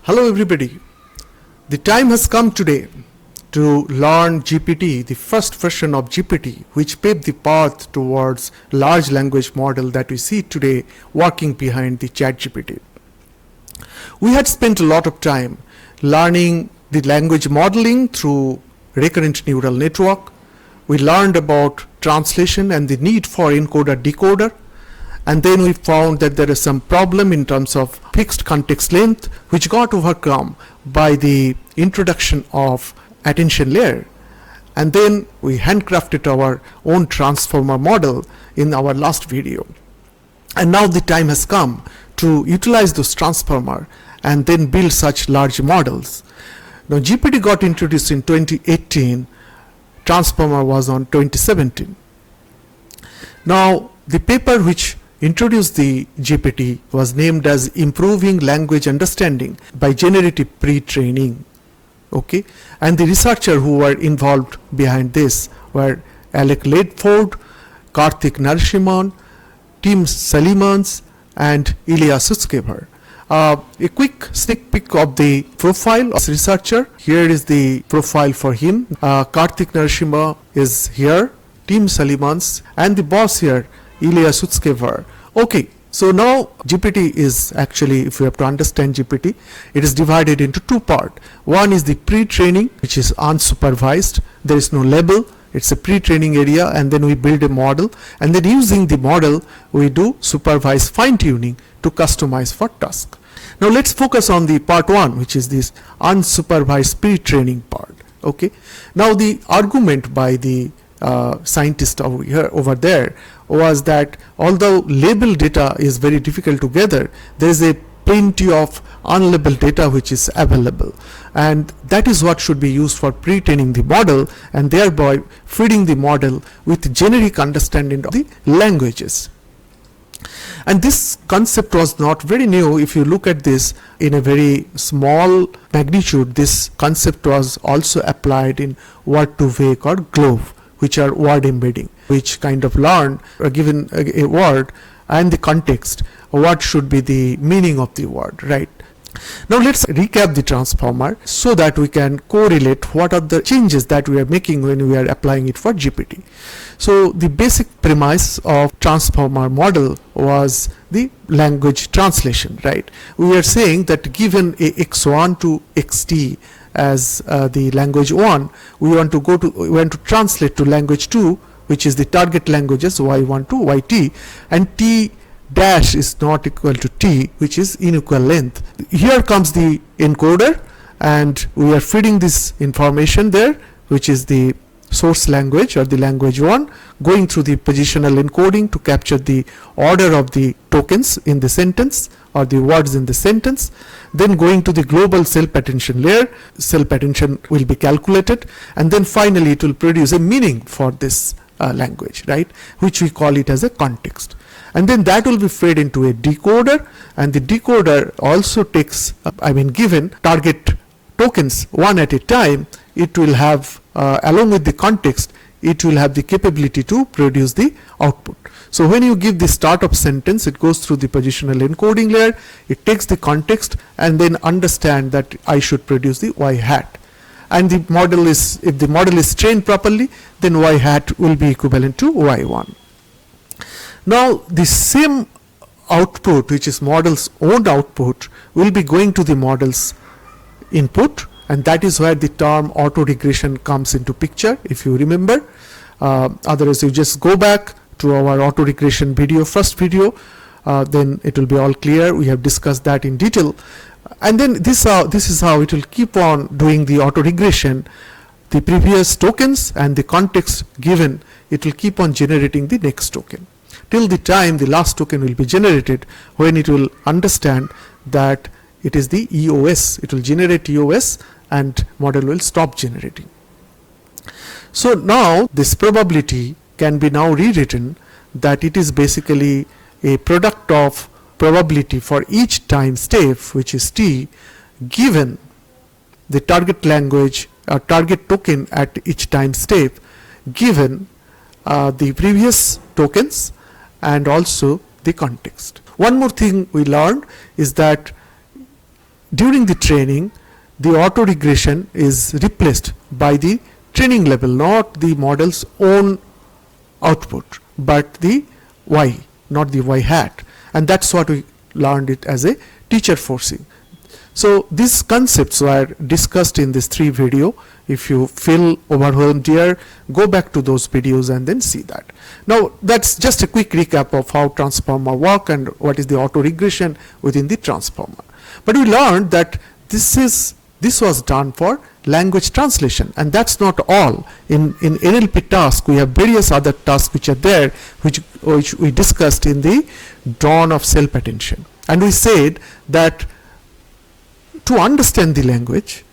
Hello everybody. The time has come today to learn GPT, the first version of GPT, which paved the path towards large language model that we see today working behind the ChatGPT. We had spent a lot of time learning the language modeling through recurrent neural network. We learned about translation and the need for encoder decoder. And then we found that there is some problem in terms of fixed context length, which got overcome by the introduction of attention layer. And then we handcrafted our own transformer model in our last video. And now the time has come to utilize those transformer and then build such large models. Now GPT got introduced in 2018, transformer was on 2017. Now the paper which introduced the GPT was named as Improving Language Understanding by Generative Pre-Training. Okay, and the researchers who were involved behind this were Alec Radford, Karthik Narasimhan, Tim Salimans, and Ilya Sutskever. A quick sneak peek of the profile of this researcher. Here is the profile for him. Karthik Narasimhan is here, Tim Salimans, and the boss here, Ilya Sutskever. Okay, so now GPT is actually, if you have to understand GPT, it is divided into two parts. One is the pre-training, which is unsupervised. There is no label. It's a pre-training area, and then we build a model, and then using the model we do supervised fine-tuning to customize for task. Now let's focus on the part one, which is this unsupervised pre-training part. Okay, now the argument by the scientist over there was that although labeled data is very difficult to gather, there is a plenty of unlabeled data which is available, and that is what should be used for pre-training the model and thereby feeding the model with generic understanding of the languages. And this concept was not very new. If you look at this in a very small magnitude, this concept was also applied in word2vec or GLOVE, which are word embedding, which kind of learn given a word and the context, what should be the meaning of the word, right? Now let's recap the transformer so that we can correlate what are the changes that we are making when we are applying it for GPT. So the basic premise of transformer model was the language translation, right? We are saying that given a x1 to xt as the language 1, we want to translate to language 2, which is the target languages y1 to yt, and t dash is not equal to t, which is unequal length. Here comes the encoder, and we are feeding this information there, which is the source language or the language 1, going through the positional encoding to capture the order of the tokens in the sentence or the words in the sentence, then going to the global self-attention layer. Self-attention will be calculated, and then finally it will produce a meaning for this language, right, which we call it as a context. And then that will be fed into a decoder, and the decoder also takes, given target tokens one at a time, it will have, along with the context, it will have the capability to produce the output. So when you give the start of sentence, it goes through the positional encoding layer, it takes the context and then understand that I should produce the y hat. And the model is, if the model is trained properly, then y hat will be equivalent to y1. Now the same output, which is model's own output, will be going to the model's input, and that is where the term autoregression comes into picture, if you remember. Otherwise you just go back to our autoregression video, first video, then it will be all clear. We have discussed that in detail. And then this is how it will keep on doing the autoregression. The previous tokens and the context given, it will keep on generating the next token till the time the last token will be generated, when it will understand that it is the EOS. It will generate EOS and model will stop generating. So now this probability can be now rewritten that it is basically a product of probability for each time step, which is t, given the target language or target token at each time step, given the previous tokens and also the context. One more thing we learned is that during the training, the autoregression is replaced by the training level, not the model's own output, but the y, not the y hat. And that's what we learned it as a teacher forcing. So these concepts were discussed in this 3 video. If you feel overwhelmed here, go back to those videos and then see that. Now that's just a quick recap of how transformer work and what is the autoregression within the transformer. But we learned that this was done for language translation, and that's not all. In NLP task, we have various other tasks which are there, which we discussed in the dawn of self-attention. And we said that to understand the language,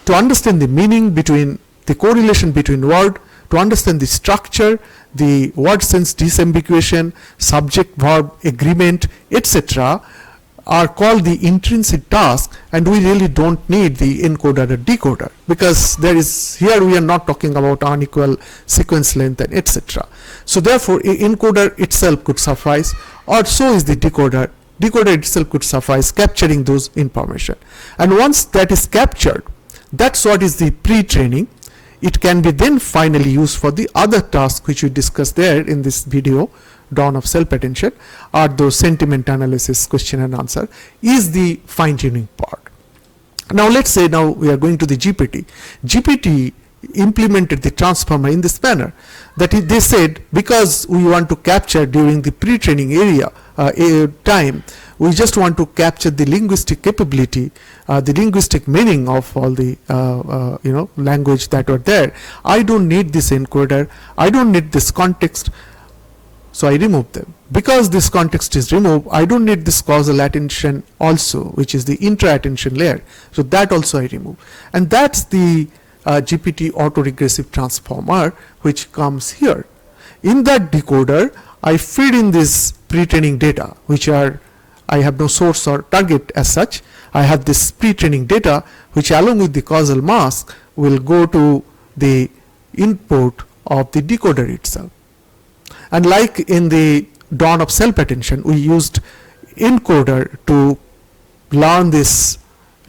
to understand the meaning between the correlation between word, to understand the structure, the word sense disambiguation, subject verb agreement, etc., are called the intrinsic task, and we really don't need the encoder or decoder, because here we are not talking about unequal sequence length and etc. So therefore a encoder itself could suffice, or so is the decoder. Decoder itself could suffice capturing those information, and once that is captured, that's what is the pre-training. It can be then finally used for the other tasks which we discussed there in this video, dawn of self-attention, are those sentiment analysis, question and answer, is the fine-tuning part. Now let's say now we are going to the GPT. GPT implemented the transformer in this manner, that they said, because we want to capture during the pre-training time, we just want to capture the linguistic capability, the linguistic meaning of all the language that were there. I don't need this encoder, I don't need this context, so I remove them. Because this context is removed, I don't need this causal attention also, which is the intra-attention layer, so that also I remove. And that's the GPT autoregressive transformer which comes here. In that decoder, I feed in this pre-training data, which I have no source or target as such. I have this pre-training data which along with the causal mask will go to the input of the decoder itself. And like in the dawn of self-attention, we used encoder to learn this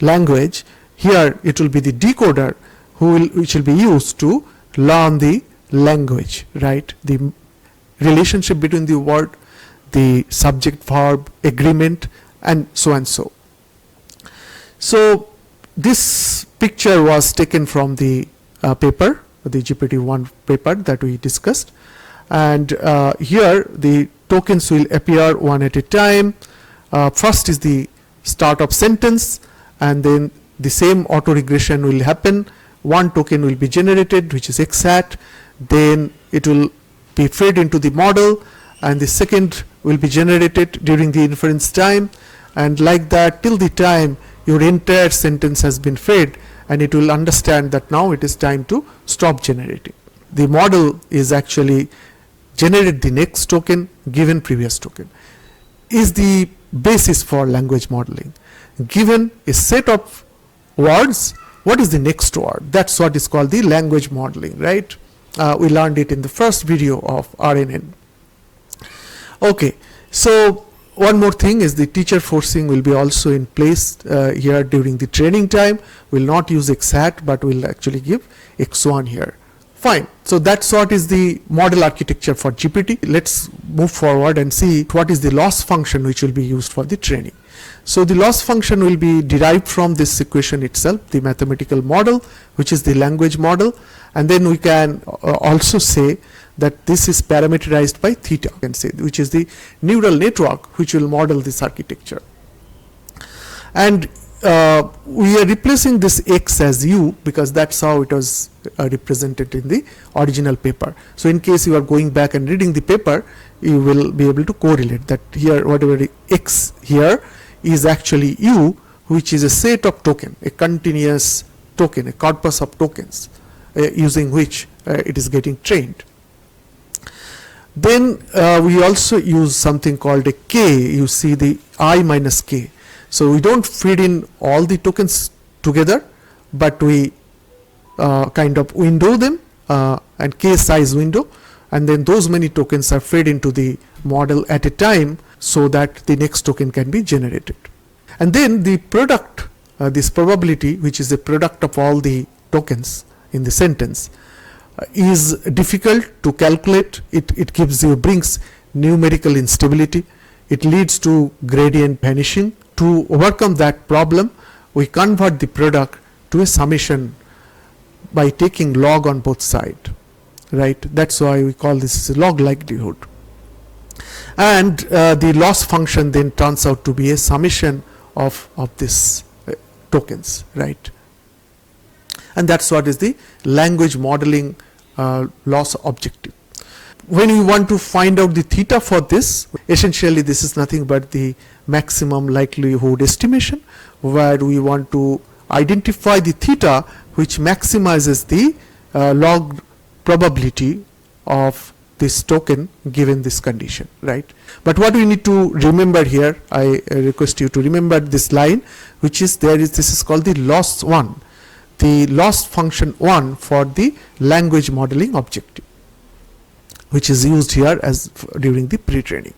language. Here it will be the decoder which will be used to learn the language, right? The relationship between the word, the subject verb agreement, and so and so. So this picture was taken from the paper, the GPT-1 paper that we discussed, and here the tokens will appear one at a time. First is the start of sentence, and then the same autoregression will happen. One token will be generated, which is X hat, then it will be fed into the model, and the second will be generated during the inference time, and like that till the time your entire sentence has been fed, and it will understand that now it is time to stop generating. The model is actually generate the next token given previous token, is the basis for language modeling. Given a set of words, what is the next word? That's what is called the language modeling, right? We learned it in the first video of RNN. Okay, so one more thing is the teacher forcing will be also in place here during the training time. We'll not use X hat, but we'll actually give X1 here. Fine. So that's what is the model architecture for GPT. Let's move forward and see what is the loss function which will be used for the training. So the loss function will be derived from this equation itself, the mathematical model, which is the language model, and then we can also say that this is parameterized by theta, you can say, which is the neural network which will model this architecture. And we are replacing this X as U because that's how it was represented in the original paper. So in case you are going back and reading the paper, you will be able to correlate that here whatever the X here is actually U, which is a set of token, a continuous token, a corpus of tokens using which it is getting trained. Then we also use something called a K. You see the I minus K. So we don't feed in all the tokens together, but we kind of window them and K size window, and then those many tokens are fed into the model at a time so that the next token can be generated. And then the product, this probability, which is the product of all the tokens in the sentence, is difficult to calculate. It brings numerical instability. It leads to gradient vanishing. To overcome that problem, we convert the product to a summation by taking log on both sides, right? That's why we call this log likelihood. And the loss function then turns out to be a summation of this tokens, right? And that's what is the language modeling loss objective. When we want to find out the theta for this, essentially this is nothing but the maximum likelihood estimation, where we want to identify the theta which maximizes the log probability of this token given this condition, right? But what we need to remember here, I request you to remember this line, which is this is called the loss 1, the loss function 1 for the language modeling objective, which is used here as during the pre-training.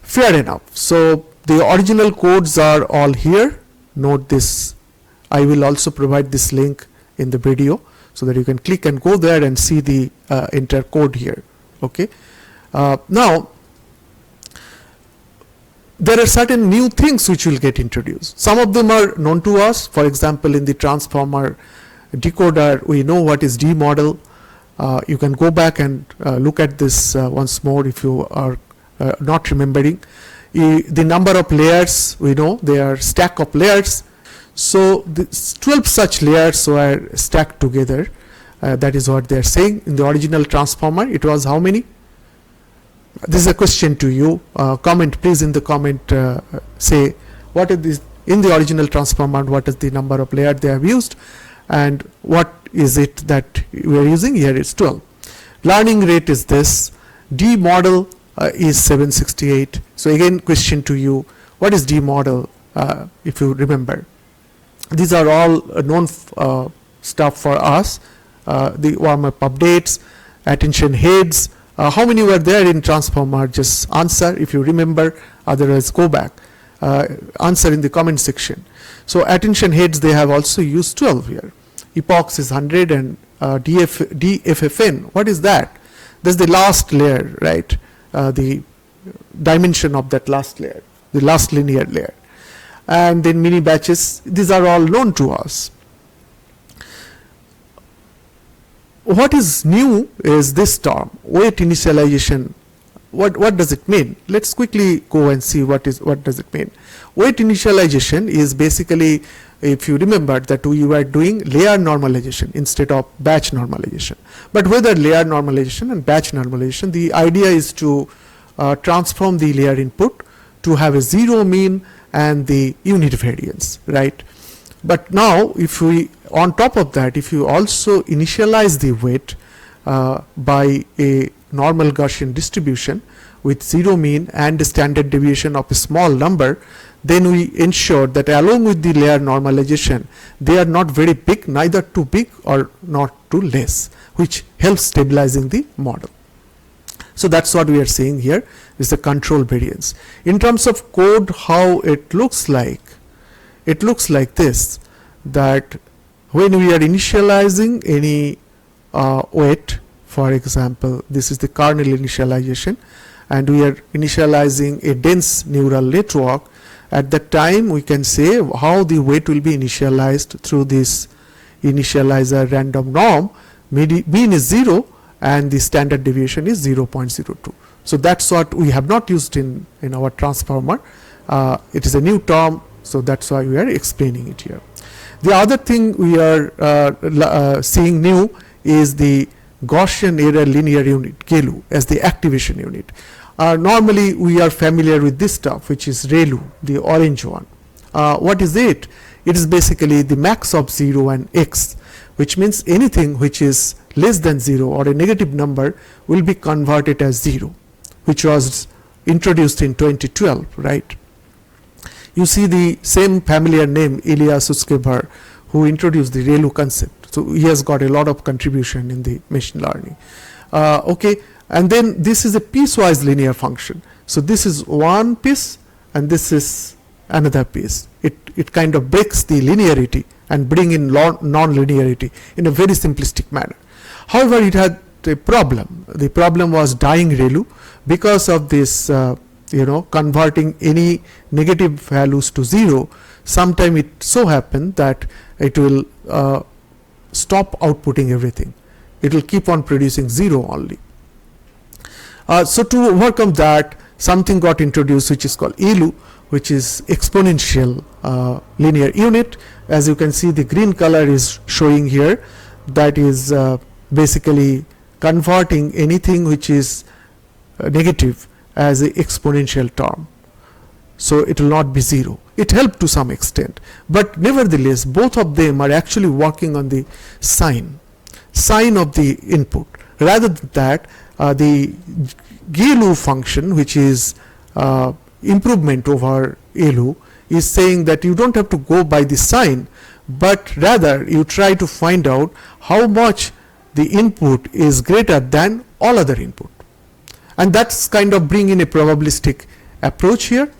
Fair enough. So the original codes are all here. Note this. I will also provide this link in the video so that you can click and go there and see the entire code here. Okay. Now there are certain new things which will get introduced. Some of them are known to us. For example, in the transformer decoder, we know what is D model. You can go back and look at this once more if you are not remembering. The number of layers, we know they are stack of layers. So 12 such layers were stacked together. That is what they are saying. In the original transformer, it was how many? This is a question to you. Comment, please, in the comment, say what is this in the original transformer, what is the number of layers they have used, and what is it that we are using here is 12. Learning rate is this. D model is 768. So again, question to you, what is D model, if you remember? These are all known stuff for us. The warm-up updates, attention heads. How many were there in transformer? Just answer if you remember, otherwise go back. Answer in the comment section. So attention heads, they have also used 12 here. Epochs is 100 and DFFN, what is that? That's the last layer, right? The dimension of that last layer, the last linear layer. And then mini batches, these are all known to us. What is new is this term, weight initialization. What does it mean? Let's quickly go and see what does it mean. Weight initialization is basically, if you remember, that we were doing layer normalization instead of batch normalization. But whether layer normalization and batch normalization, the idea is to transform the layer input to have a zero mean and the unit variance, right? But now if we, on top of that, if you also initialize the weight by a normal Gaussian distribution with zero mean and standard deviation of a small number, then we ensure that along with the layer normalization, they are not very big, neither too big or not too less, which helps stabilizing the model. So that's what we are saying here is the control variance. In terms of code, how it looks like this, that when we are initializing any weight, for example, this is the kernel initialization, and we are initializing a dense neural network. At that time, we can say how the weight will be initialized through this initializer random norm. Mean is 0 and the standard deviation is 0.02. So that's what we have not used in our transformer. It is a new term, so that's why we are explaining it here. The other thing we are seeing new is the Gaussian error linear unit, GeLU, as the activation unit. Normally we are familiar with this stuff, which is ReLU, the orange one. What is it? It is basically the max of 0 and x, which means anything which is less than 0 or a negative number will be converted as 0, which was introduced in 2012, right? You see the same familiar name, Ilya Sutskever, who introduced the ReLU concept. So he has got a lot of contribution in the machine learning. Okay, and then this is a piecewise linear function. So this is one piece and this is another piece. It kind of breaks the linearity and bring in non-linearity in a very simplistic manner. However, it had a problem. The problem was dying ReLU because of this converting any negative values to 0. Sometime it so happened that it will stop outputting everything. It will keep on producing 0 only. So to overcome that, something got introduced which is called GeLU, which is exponential linear unit. As you can see, the green color is showing here. That is basically converting anything which is negative as an exponential term. So it will not be 0. It helped to some extent, but nevertheless both of them are actually working on the sign of the input. Rather than that, the GeLU function, which is improvement over GeLU, is saying that you don't have to go by the sign, but rather you try to find out how much the input is greater than all other input, and that's kind of bring in a probabilistic approach here.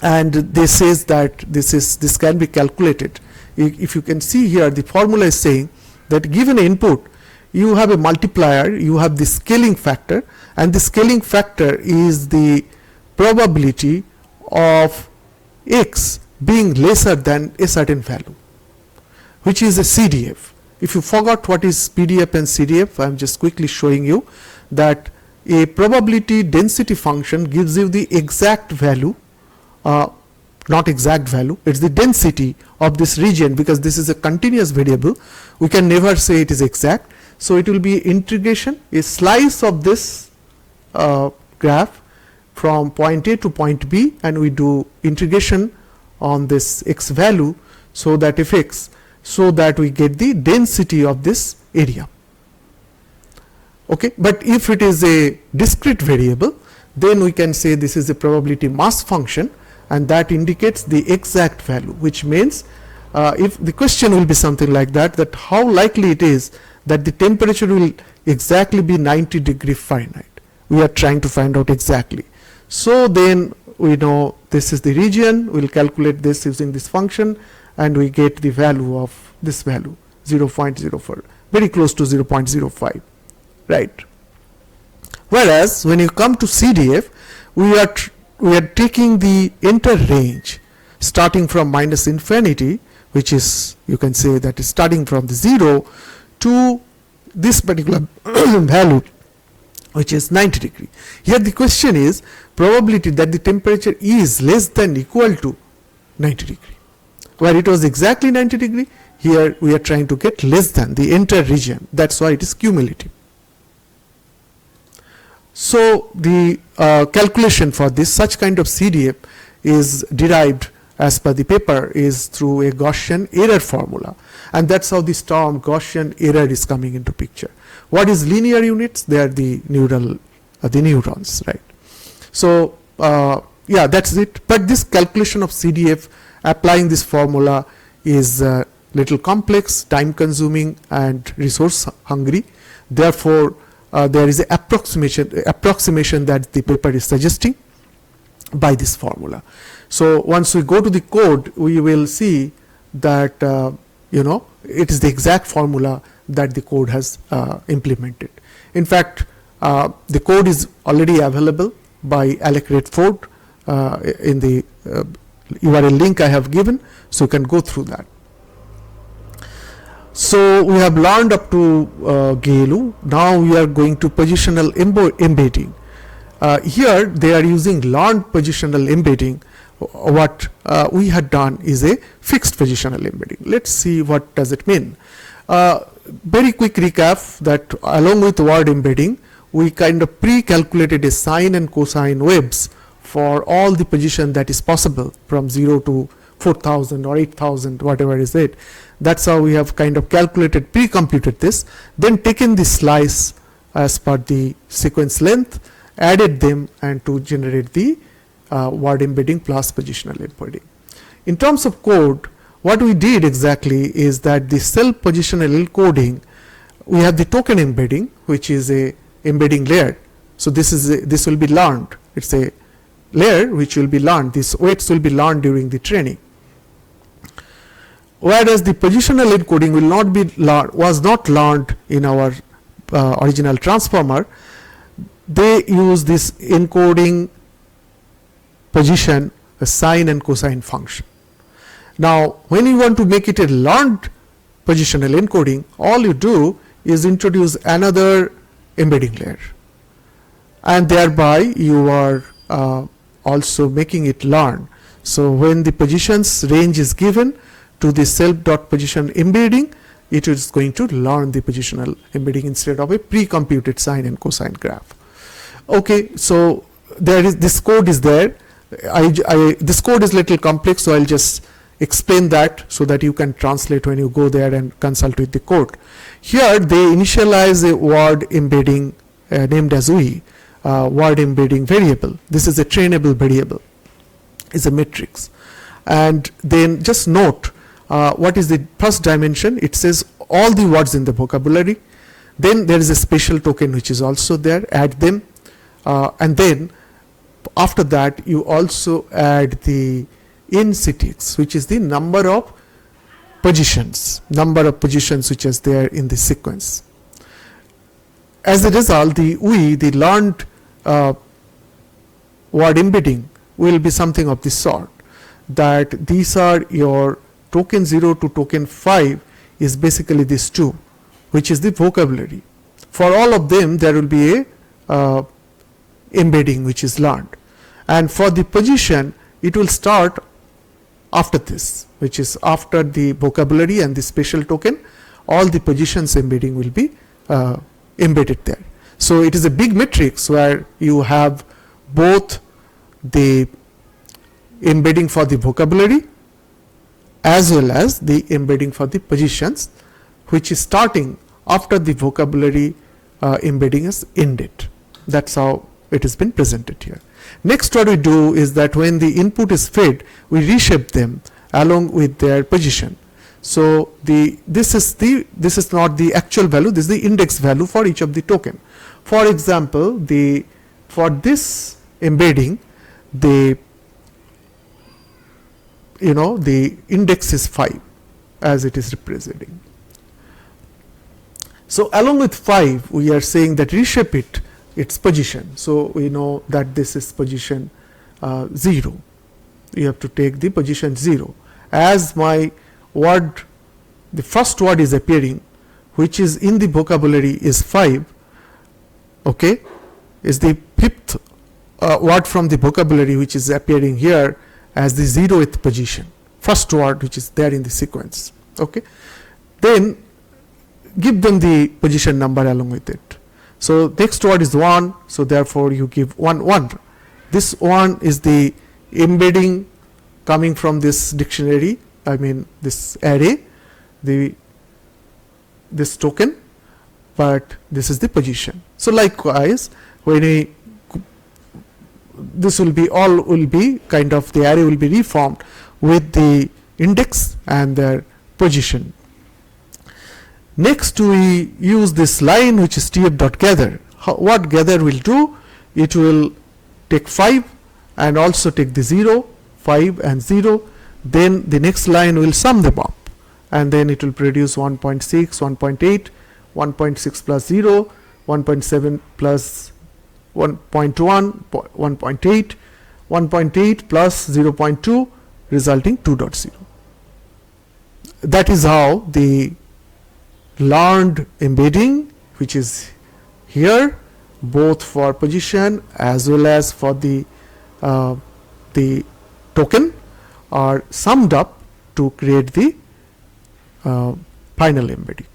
And this says that this can be calculated. If you can see here, the formula is saying that given an input, you have a multiplier, you have the scaling factor, and the scaling factor is the probability of x being lesser than a certain value, which is a CDF. If you forgot what is PDF and CDF, I am just quickly showing you that a probability density function gives you the exact value, not exact value, it is the density of this region, because this is a continuous variable. We can never say it is exact. So it will be integration, a slice of this graph from point A to point B, and we do integration on this x value, so that fx, so that we get the density of this area. Okay, but if it is a discrete variable, then we can say this is a probability mass function, and that indicates the exact value, which means if the question will be something like that, that how likely it is that the temperature will exactly be 90 degree Fahrenheit. We are trying to find out exactly. So then we know this is the region, we will calculate this using this function, and we get the value of this value 0.04, very close to 0.05, right. Whereas when you come to CDF, we are taking the entire range starting from minus infinity, which is, you can say that is starting from the 0 to this particular value, which is 90 degree. Here the question is probability that the temperature is less than equal to 90 degree. Where it was exactly 90 degree, here we are trying to get less than the entire region. That's why it is cumulative. So the calculation for this such kind of CDF is derived as per the paper is through a Gaussian error formula, and that's how this term Gaussian error is coming into picture. What is linear units? They are the neurons, right? So yeah, that's it. But this calculation of CDF applying this formula is little complex, time consuming, and resource hungry. Therefore there is an approximation that the paper is suggesting by this formula. So once we go to the code, we will see that it is the exact formula that the code has implemented. In fact, the code is already available by Alec Radford in the URL link I have given, so you can go through that. So we have learned up to GeLU. Now we are going to positional embedding. Here they are using learned positional embedding. What we had done is a fixed positional embedding. Let's see what does it mean. Very quick recap that along with word embedding, we kind of pre-calculated a sine and cosine waves for all the position that is possible from 0 to 4000 or 8000, whatever is it. That's how we have kind of calculated, pre-computed this, then taken the slice as per the sequence length, added them, and to generate the word embedding plus positional embedding. In terms of code, what we did exactly is that the self positional encoding, we have the token embedding, which is a embedding layer. So this will be learned. It's a layer which will be learned. These weights will be learned during the training. Whereas the positional encoding will not be was not learned in our original transformer. They use this encoding position, a sine and cosine function. Now, when you want to make it a learned positional encoding, all you do is introduce another embedding layer, and thereby you are also making it learn. So when the positions range is given to the self.position embedding, it is going to learn the positional embedding instead of a pre-computed sine and cosine graph. Okay, so there is this code is there. This code is little complex, so I'll just explain that so that you can translate when you go there and consult with the code. Here they initialize a word embedding named as UI, word embedding variable. This is a trainable variable, is a matrix. And then just note what is the first dimension. It says all the words in the vocabulary. Then there is a special token which is also there, add them, and then after that you also add the inctx, which is the number of positions which is there in the sequence. As a result, the UI, the learned word embedding, will be something of this sort, that these are your token 0 to token 5 is basically this 2, which is the vocabulary. For all of them there will be a embedding which is learned, and for the position it will start after this, which is after the vocabulary and the special token, all the positions embedding will be embedded there. So it is a big matrix where you have both the embedding for the vocabulary as well as the embedding for the positions, which is starting after the vocabulary embedding is ended. That's how it has been presented here. Next, what we do is that when the input is fed, we reshape them along with their position. So this is not the actual value, this is the index value for each of the token. For example, for this embedding, the index is 5 as it is representing. So along with 5, we are saying that reshape its position. So we know that this is position 0. You have to take the position 0. As my word, the first word is appearing, which is in the vocabulary is 5, okay, is the fifth word from the vocabulary which is appearing here as the 0th position, first word which is there in the sequence, okay. Then give them the position number along with it. So next word is 1, so therefore you give 1 1. This 1 is the embedding coming from this dictionary, I mean this array, this token, but this is the position. So likewise, when this will be kind of, the array will be reformed with the index and their position. Next we use this line which is tf.gather. What gather will do? It will take 5 and also take the 0, 5 and 0. Then the next line will sum them up, and then it will produce 1.6, 1.8, 1.6 plus 0, 1.7 plus 1.1, 1.8, 1.8 plus 0.2, resulting 2.0. That is how the learned embedding, which is here both for position as well as for the token, are summed up to create the final embedding.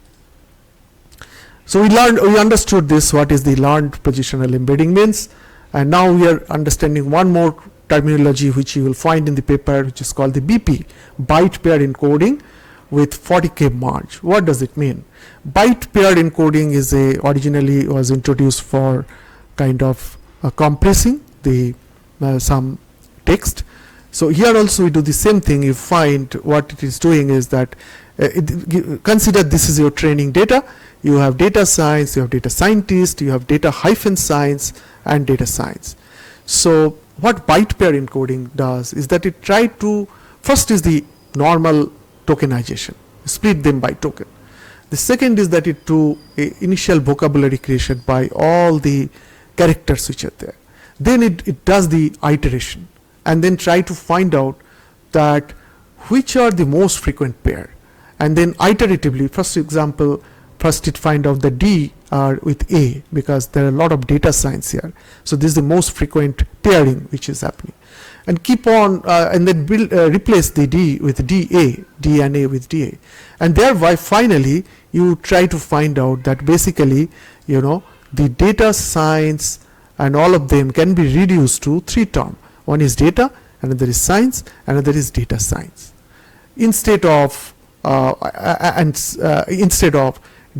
So we understood this, what is the learned positional embedding means, and now we are understanding one more terminology which you will find in the paper, which is called the BPE, byte pair encoding with 40K merge. What does it mean? Byte pair encoding is originally was introduced for kind of compressing the some text. So here also we do the same thing. You find what it is doing is that consider this is your training data. You have data science, you have data scientist, you have data hyphen science and data science. So what byte pair encoding does is that it tries to, first is the normal tokenization, split them by token. The second is that it do initial vocabulary creation by all the characters which are there. Then it does the iteration and then try to find out that which are the most frequent pair, and then iteratively, first it find out the D are with A, because there are a lot of data science here. So this is the most frequent pairing which is happening, and keep on and then replace the D with DA, D and A with DA, and thereby finally you try to find out that basically, you know, the data science and all of them can be reduced to 3 terms. One is data, another is science, another is data science. Instead of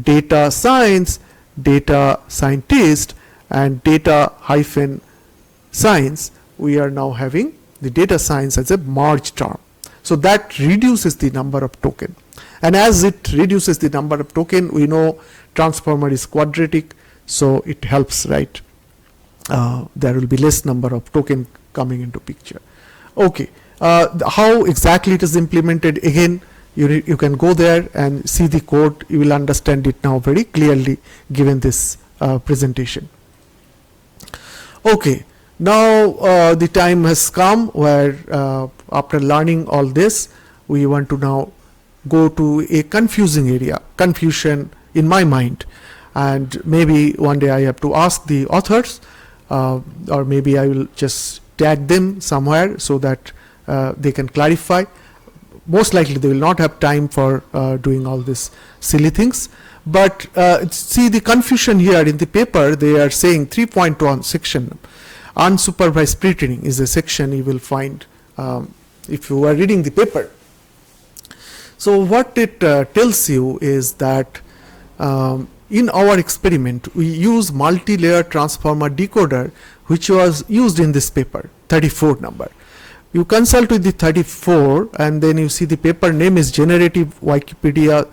data science, data scientist, and data hyphen science, we are now having the data science as a merged term. So that reduces the number of token, and as it reduces the number of token, we know transformer is quadratic, so it helps, right? There will be less number of token coming into picture. Okay, how exactly it is implemented, again you can go there and see the code. You will understand it now very clearly given this presentation. Okay, now the time has come where after learning all this, we want to now go to a confusing area, confusion in my mind, and maybe one day I have to ask the authors, or maybe I will just tag them somewhere so that they can clarify. Most likely they will not have time for doing all these silly things, but see the confusion here in the paper. They are saying 3.1 section, unsupervised pre-training is a section you will find if you are reading the paper. So what it tells you is that in our experiment we use multi-layer transformer decoder, which was used in this paper, 34 number. You consult with the 34 and then you see the paper name is Generative Wikipedia,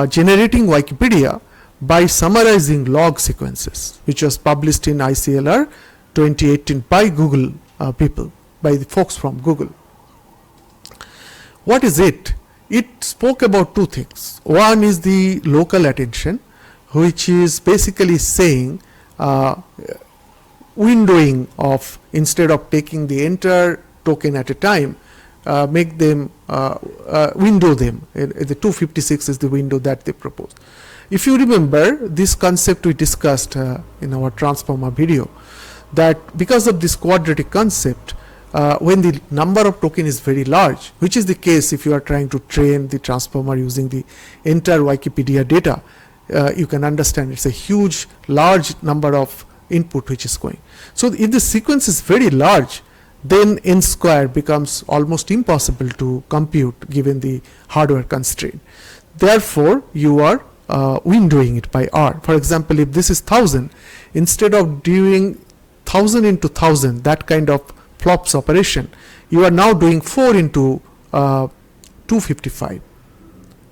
Generating Wikipedia by Summarizing Log Sequences, which was published in ICLR 2018 by Google people, by the folks from Google. What is it? It spoke about 2 things. One is the local attention, which is basically saying windowing of, instead of taking the entire token at a time, make them window them. The 256 is the window that they proposed. If you remember, this concept we discussed in our transformer video, that because of this quadratic concept, when the number of token is very large, which is the case if you are trying to train the transformer using the entire Wikipedia data, you can understand it's a huge, large number of input which is going. So if the sequence is very large, then n square becomes almost impossible to compute given the hardware constraint. Therefore, you are windowing it by R. For example, if this is 1000, instead of doing 1000 into 1000, that kind of flops operation, you are now doing 4 into 255.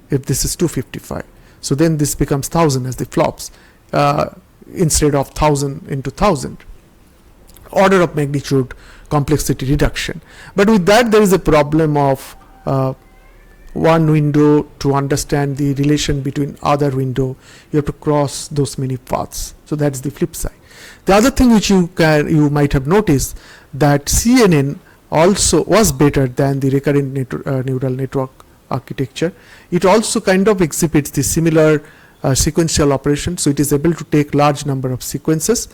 If this is 255, so then this becomes 1000 as the flops instead of 1000 into 1000. Order of magnitude complexity reduction. But with that, there is a problem of one window to understand the relation between other window. You have to cross those many paths. So that's the flip side. The other thing which you might have noticed, that CNN also was better than the recurrent neural network architecture. It also kind of exhibits the similar sequential operation. So it is able to take large number of sequences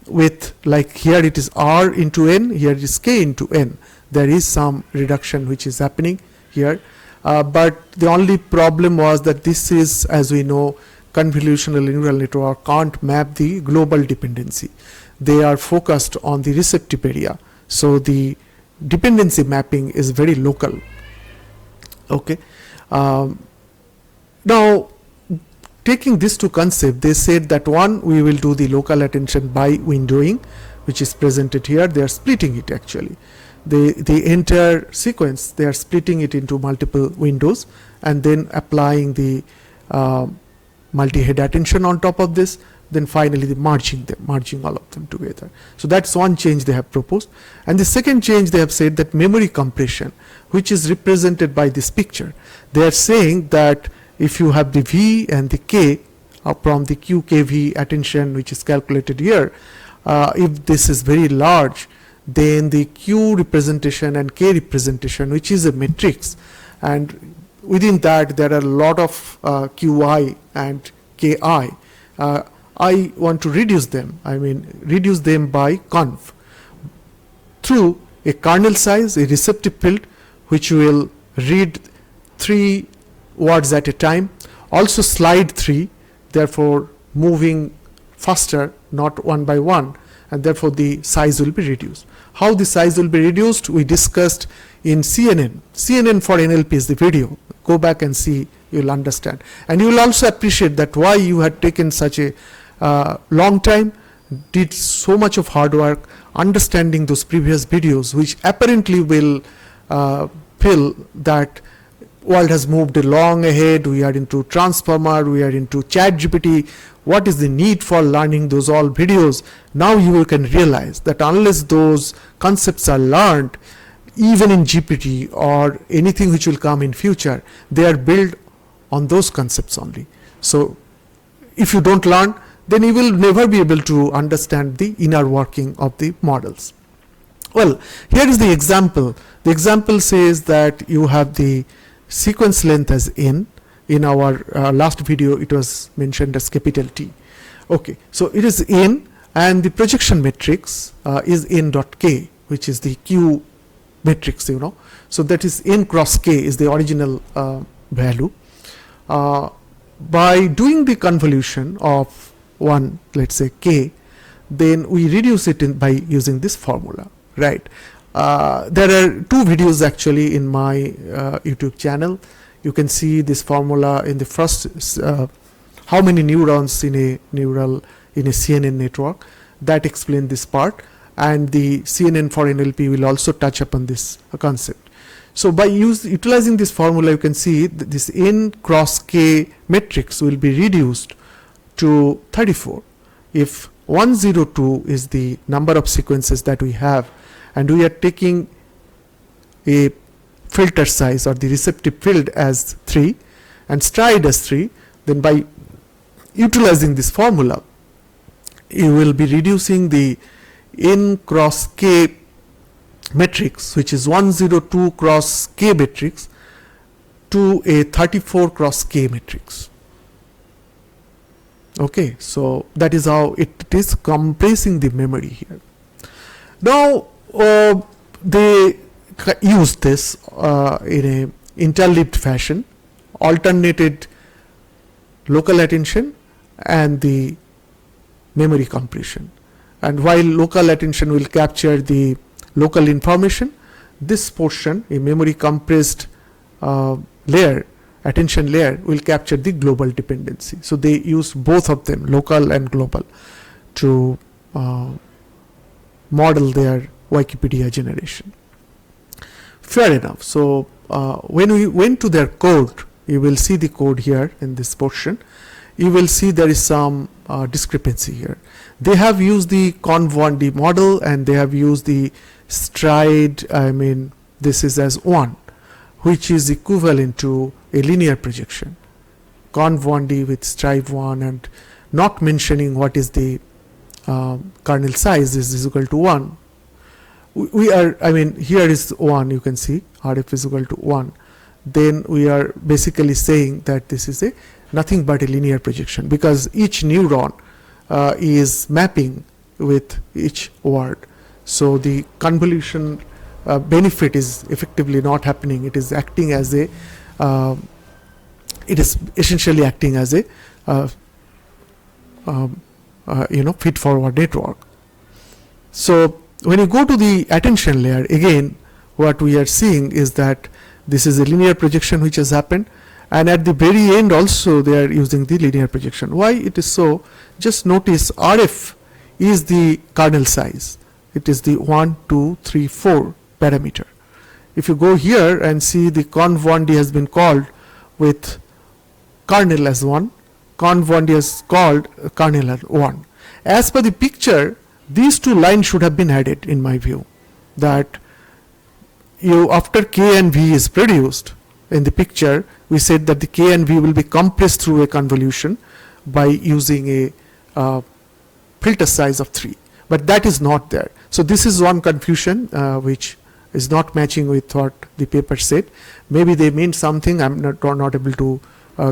with, like here it is R into N, here it is K into N. There is some reduction which is happening here, but the only problem was that this is, as we know, convolutional neural network can't map the global dependency. They are focused on the receptive area, so the dependency mapping is very local. Okay, now taking this to concept, they said that one, we will do the local attention by windowing, which is presented here. They are splitting it actually. The entire sequence, they are splitting it into multiple windows and then applying the multi-head attention on top of this. then finally the merging all of them together. So that's one change they have proposed. And the second change, they have said that memory compression, which is represented by this picture, they are saying that if you have the V and the K from the QKV attention, which is calculated here, if this is very large, then the Q representation and K representation, which is a matrix, and within that there are a lot of Qi and Ki. I want to reduce them. I mean, reduce them by conv through a kernel size, a receptive field, which will read 3 words at a time, also slide 3, therefore moving faster, not one by one, and therefore the size will be reduced. How the size will be reduced, we discussed in CNN. CNN for NLP is the video. Go back and see, you will understand. And you will also appreciate that why you had taken such a long time, did so much of hard work understanding those previous videos, which apparently will feel that world has moved long ahead, we are into transformer, we are into chat GPT, what is the need for learning those all videos? Now you can realize that unless those concepts are learned, even in GPT or anything which will come in future, they are built on those concepts only. So if you don't learn, then you will never be able to understand the inner working of the models. Well, here is the example. The example says that you have the sequence length as n. In our last video it was mentioned as capital T. Okay, so it is n, and the projection matrix is n dot k, which is the Q matrix, you know. So that is n cross k is the original value. By doing the convolution of one, let's say k, then we reduce it by using this formula, right? There are 2 videos actually in my YouTube channel. You can see this formula in the first, how many neurons in a CNN network, that explain this part, and the CNN for NLP will also touch upon this concept. So by utilizing this formula, you can see that this n cross k matrix will be reduced to 34 if 102 is the number of sequences that we have, and we are taking a filter size or the receptive field as 3 and stride as 3, then by utilizing this formula you will be reducing the n cross k matrix, which is 102 cross k matrix, to a 34 cross k matrix. Okay, so that is how it is compressing the memory here. Now they used this in a interleaved fashion, alternated local attention and the memory compression. And while local attention will capture the local information, this portion, a memory compressed layer, attention layer, will capture the global dependency. So they use both of them, local and global, to model their Wikipedia generation. Fair enough. So when we went to their code, you will see the code here in this portion. You will see there is some discrepancy here. They have used the conv1d model and they have used the stride, I mean this is as 1, which is equivalent to a linear projection. Conv1d with stride 1, and not mentioning what is the kernel size is equal to 1. We are, I mean, here is 1, you can see RF is equal to 1. Then we are basically saying that this is a nothing but a linear projection, because each neuron is mapping with each word. So the convolution benefit is effectively not happening. It is acting as a, it is essentially acting as a feed forward network. So when you go to the attention layer, again what we are seeing is that this is a linear projection which has happened, and at the very end also they are using the linear projection. Why it is so? Just notice RF is the kernel size. It is the 1, 2, 3, 4 parameter. If you go here and see, the conv1d has been called with kernel as 1, conv1 is called kernel 1. As per the picture, these two lines should have been added in my view, that after k and v is produced in the picture, we said that the k and v will be compressed through a convolution by using a filter size of 3, but that is not there. So this is one confusion which is not matching with what the paper said. Maybe they mean something, I'm not able to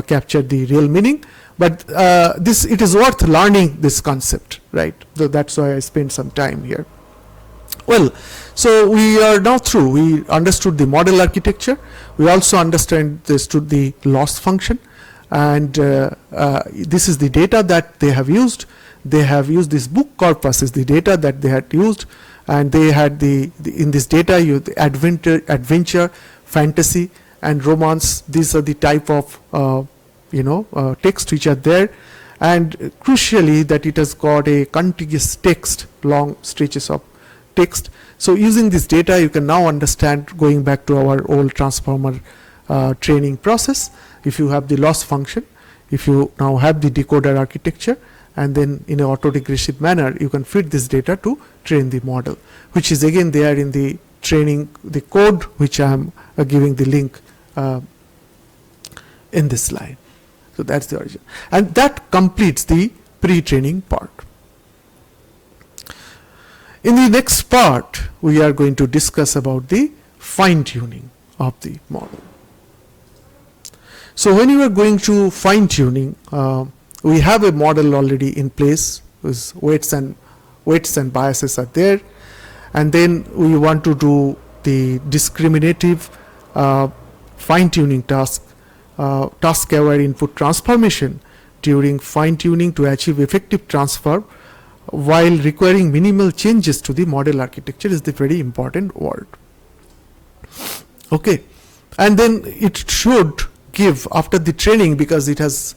capture the real meaning, but it is worth learning this concept, right? So that's why I spent some time here. Well, so we are now through. We understood the model architecture. We also understood the loss function, and this is the data that they have used. They have used this book corpus is the data that they had used, and they had in this data the adventure, fantasy, and romance. These are the type of text which are there, and crucially that it has got a contiguous text, long stretches of text. So using this data, you can now understand, going back to our old transformer training process, if you have the loss function, if you now have the decoder architecture, and then in an autoregressive manner you can feed this data to train the model, which is again there in the training, the code which I am giving the link in this slide. So that's the origin, and that completes the pre-training part. In the next part, we are going to discuss about the fine-tuning of the model. So when you are going to fine-tuning, we have a model already in place, whose weights and biases are there, and then we want to do the discriminative fine-tuning task-aware input transformation during fine-tuning to achieve effective transfer while requiring minimal changes to the model architecture is the very important word. Okay, and then it should give, after the training, because it has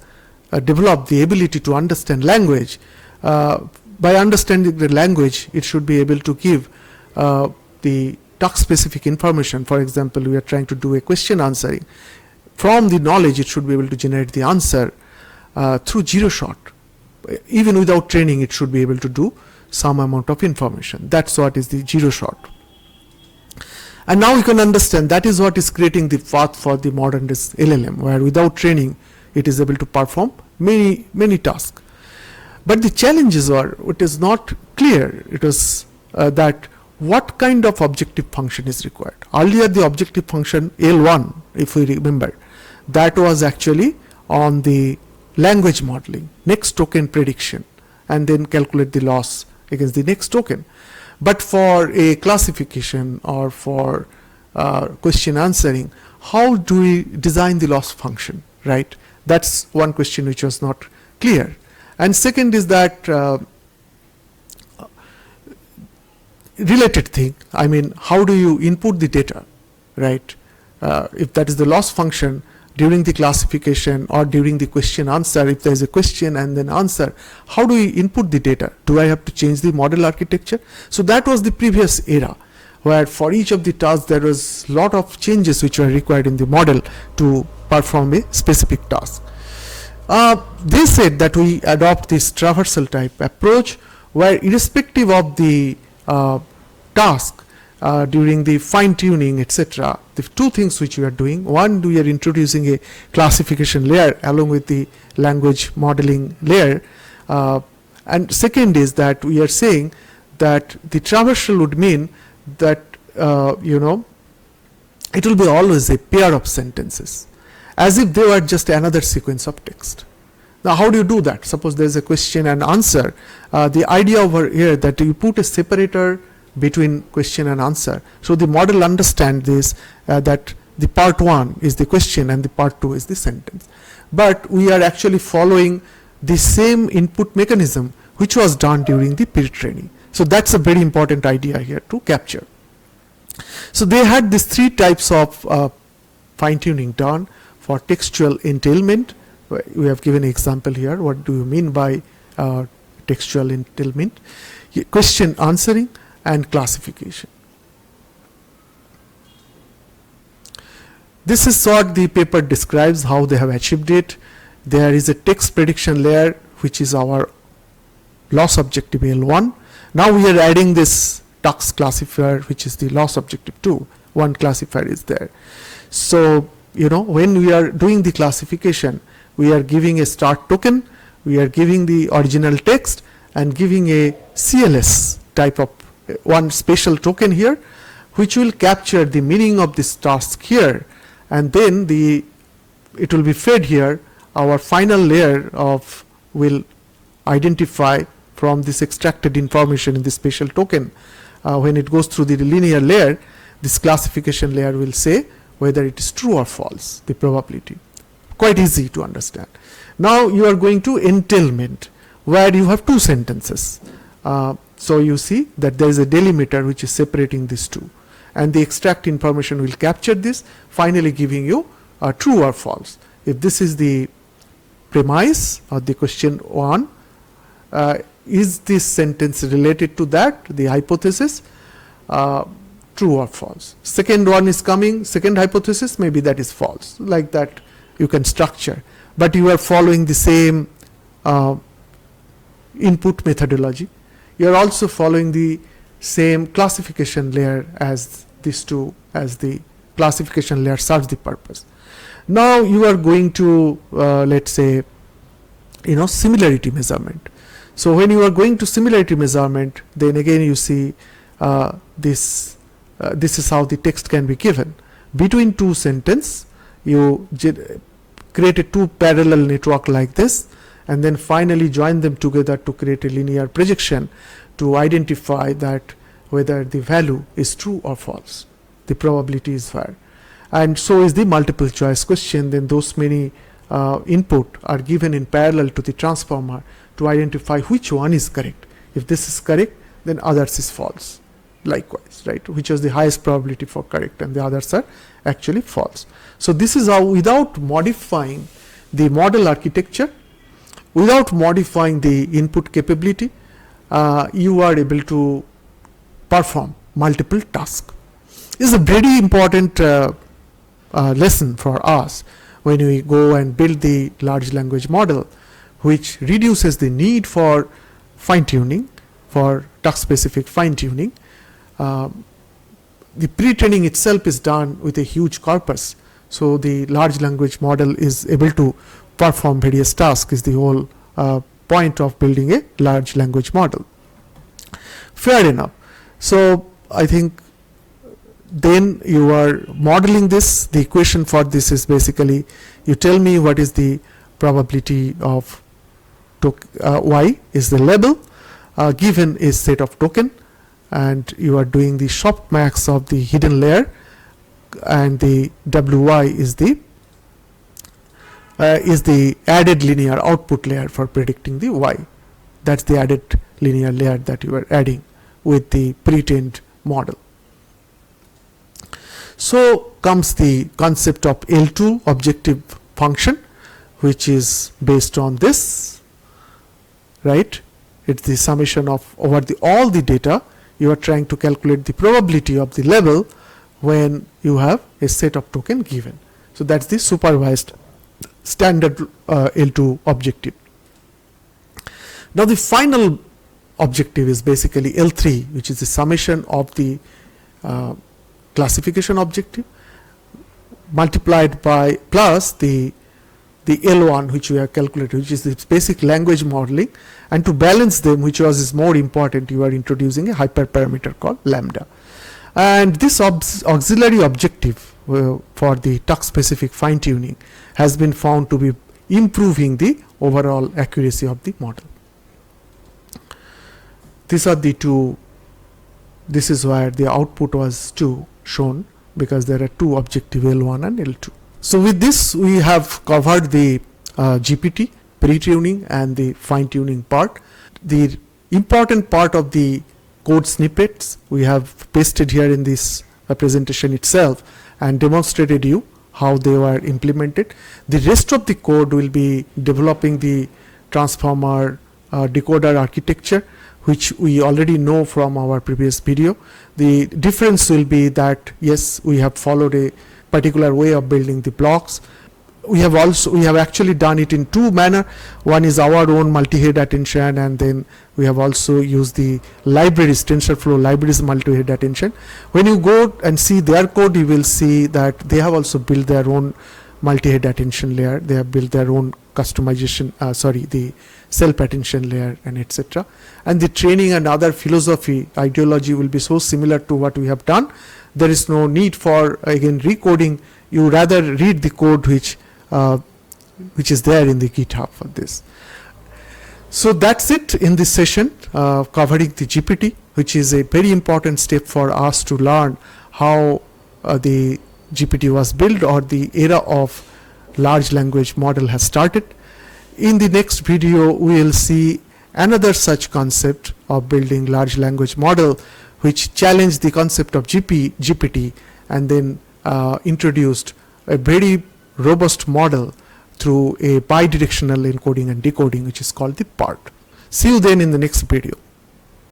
developed the ability to understand language, by understanding the language it should be able to give the task specific information. For example, we are trying to do a question answering. From the knowledge it should be able to generate the answer through zero shot. Even without training it should be able to do some amount of information. That's what is the zero shot. And now you can understand that is what is creating the path for the modern LLM, where without training it is able to perform many tasks. But the challenges are, it is not clear, it was that what kind of objective function is required. Earlier the objective function L1, if we remember, that was actually on the language modeling, next token prediction, and then calculate the loss against the next token. But for a classification or for question answering, how do we design the loss function, right? That's one question which was not clear. And second is that related thing, I mean, how do you input the data, right? If that is the loss function, during the classification or during the question answer, if there is a question and then answer, how do we input the data? Do I have to change the model architecture? So that was the previous era, where for each of the tasks there was lot of changes which were required in the model to perform a specific task. They said that we adopt this traversal type approach, where irrespective of the task, during the fine-tuning, etc., the two things which we are doing: one, we are introducing a classification layer along with the language modeling layer, and second is that we are saying that the traversal would mean that it will be always a pair of sentences, as if they were just another sequence of text. Now how do you do that? Suppose there is a question and answer. The idea over here that you put a separator between question and answer, so the model understands this, that the part 1 is the question and the part 2 is the sentence. But we are actually following the same input mechanism which was done during the pre-training. So that's a very important idea here to capture. So they had these three types of fine-tuning done. For textual entailment, we have given an example here. What do you mean by textual entailment? Question answering and classification. This is what the paper describes, how they have achieved it. there is a text prediction layer which is our loss objective L1. Now we are adding this tux classifier which is the loss objective 2. One classifier is there. So when we are doing the classification, we are giving a start token, we are giving the original text and giving a CLS type of one special token here which will capture the meaning of this task here, and then it will be fed here. Our final layer will identify from this extracted information in the special token. When it goes through the linear layer, this classification layer will say whether it is true or false, the probability. Quite easy to understand. Now you are going to entailment, where you have two sentences. So you see that there is a delimiter which is separating these two, and the extract information will capture this, finally giving you true or false. If this is the premise or the question 1, is this sentence related to that, the hypothesis, true or false. Second one is coming, second hypothesis, maybe that is false. Like that you can structure, but you are following the same input methodology. You are also following the same classification layer as these two, as the classification layer serves the purpose. Now you are going to let's say similarity measurement. So when you are going to similarity measurement, then again you see this is how the text can be given. Between two sentences, you create a two parallel network like this, and then finally join them together to create a linear projection to identify that whether the value is true or false, the probability is where. And so is the multiple choice question. Then those many input are given in parallel to the transformer to identify which one is correct. If this is correct, then others is false. Likewise, right, which is the highest probability for correct, and the others are actually false. So this is how, without modifying the model architecture, without modifying the input capability, you are able to perform multiple tasks. This is a very important lesson for us when we go and build the large language model, which reduces the need for fine-tuning, for task-specific fine-tuning. The pre-training itself is done with a huge corpus, so the large language model is able to perform various tasks, is the whole point of building a large language model. Fair enough. So I think then you are modeling this. The equation for this is basically, you tell me what is the probability of y is the label given a set of token, and you are doing the softmax of the hidden layer, and the wy is the added linear output layer for predicting the y. That's the added linear layer that you are adding with the pre-trained model. So comes the concept of L2 objective function, which is based on this, right? It's the summation of over all the data. You are trying to calculate the probability of the level when you have a set of token given. So that's the supervised standard L2 objective. Now the final objective is basically L3, which is the summation of the classification objective multiplied by plus the L1 which we have calculated, which is the basic language modeling, and to balance them, which is more important, you are introducing a hyperparameter called lambda. And this auxiliary objective for the task specific fine tuning has been found to be improving the overall accuracy of the model. These are the two. This is where the output was 2 shown, because there are two objective L1 and L2. So with this we have covered the GPT, pre-tuning and the fine-tuning part. The important part of the code snippets we have pasted here in this presentation itself and demonstrated you how they were implemented. The rest of the code will be developing the transformer decoder architecture, which we already know from our previous video. The difference will be that yes, we have followed a particular way of building the blocks. we have actually done it in two manner. One is our own multi-head attention, and then we have also used the libraries, TensorFlow libraries multi-head attention. When you go and see their code, you will see that they have also built their own multi-head attention layer. They have built their own customization, the self attention layer, and etc. And the training and other philosophy ideology will be so similar to what we have done. There is no need for again recoding. You rather read the code which is there in the GitHub for this. So that's it in this session, covering the GPT, which is a very important step for us to learn how the GPT was built, or the era of large language model has started. In the next video, we will see another such concept of building large language model, which challenged the concept of GPT, and then introduced a very robust model through a bidirectional encoding and decoding, which is called the PART. See you then in the next video.